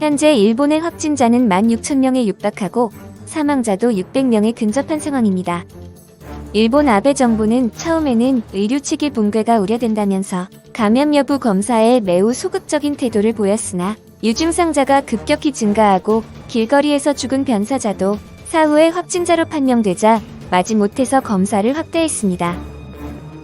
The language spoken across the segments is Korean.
현재 일본의 확진자는 16,000명에 육박하고 사망자도 600명에 근접한 상황입니다. 일본 아베 정부는 처음에는 의료 측의 붕괴가 우려된다면서 감염 여부 검사에 매우 소극적인 태도를 보였으나 유증상자가 급격히 증가하고 길거리에서 죽은 변사자도 사후에 확진자로 판명되자 마지못해서 검사를 확대했습니다.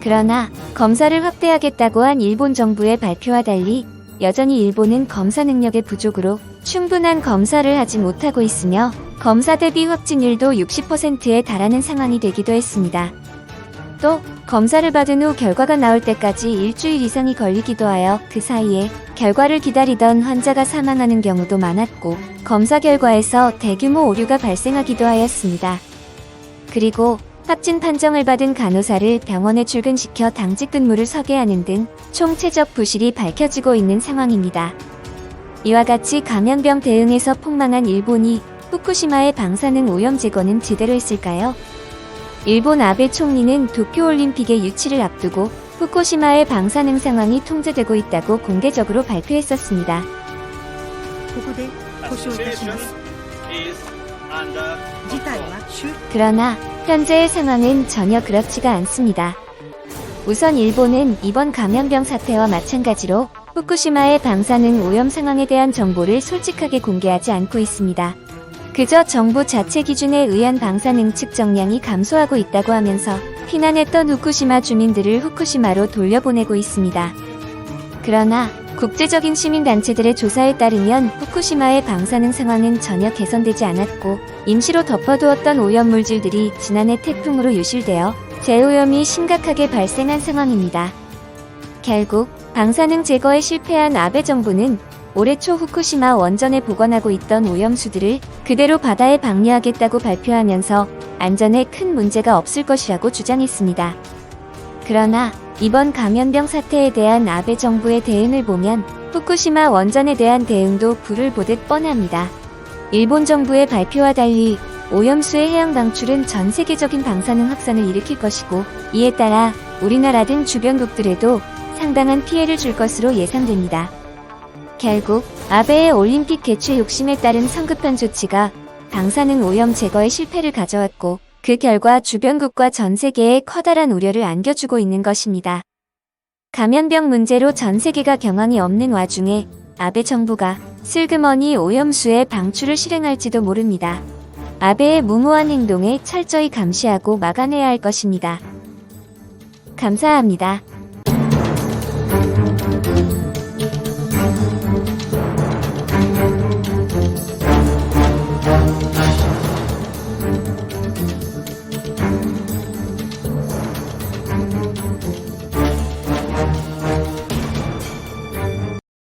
그러나 검사를 확대하겠다고 한 일본 정부의 발표와 달리 여전히 일본은 검사 능력의 부족으로 충분한 검사를 하지 못하고 있으며 검사 대비 확진율도 60%에 달하는 상황이 되기도 했습니다. 또 검사를 받은 후 결과가 나올 때까지 일주일 이상이 걸리기도 하여 그 사이에 결과를 기다리던 환자가 사망하는 경우도 많았고 검사 결과에서 대규모 오류가 발생하기도 하였습니다. 그리고 확진 판정을 받은 간호사를 병원에 출근시켜 당직 근무를 서게 하는 등 총체적 부실이 밝혀지고 있는 상황입니다. 이와 같이 감염병 대응에서 폭망한 일본이 후쿠시마의 방사능 오염 제거는 제대로 했을까요? 일본 아베 총리는 도쿄올림픽의 유치를 앞두고 후쿠시마의 방사능 상황이 통제되고 있다고 공개적으로 발표했었습니다. 그러나 현재의 상황은 전혀 그렇지가 않습니다. 우선 일본은 이번 감염병 사태와 마찬가지로 후쿠시마의 방사능 오염 상황에 대한 정보를 솔직하게 공개하지 않고 있습니다. 그저 정부 자체 기준에 의한 방사능 측정량이 감소하고 있다고 하면서 피난했던 후쿠시마 주민들을 후쿠시마로 돌려보내고 있습니다. 그러나 국제적인 시민단체들의 조사에 따르면 후쿠시마의 방사능 상황은 전혀 개선되지 않았고 임시로 덮어두었던 오염물질들이 지난해 태풍으로 유실되어 재오염이 심각하게 발생한 상황입니다. 결국 방사능 제거에 실패한 아베 정부는 올해 초 후쿠시마 원전에 보관하고 있던 오염수들을 그대로 바다에 방류하겠다고 발표하면서 안전에 큰 문제가 없을 것이라고 주장했습니다. 그러나 이번 감염병 사태에 대한 아베 정부의 대응을 보면 후쿠시마 원전에 대한 대응도 불을 보듯 뻔합니다. 일본 정부의 발표와 달리 오염수의 해양 방출은 전 세계적인 방사능 확산을 일으킬 것이고 이에 따라 우리나라 등 주변국들에도 상당한 피해를 줄 것으로 예상됩니다. 결국 아베의 올림픽 개최 욕심에 따른 성급한 조치가 방사능 오염 제거에 실패를 가져왔고 그 결과 주변국과 전 세계에 커다란 우려를 안겨주고 있는 것입니다. 감염병 문제로 전 세계가 경황이 없는 와중에 아베 정부가 슬그머니 오염수의 방출을 실행할지도 모릅니다. 아베의 무모한 행동에 철저히 감시하고 막아내야 할 것입니다. 감사합니다.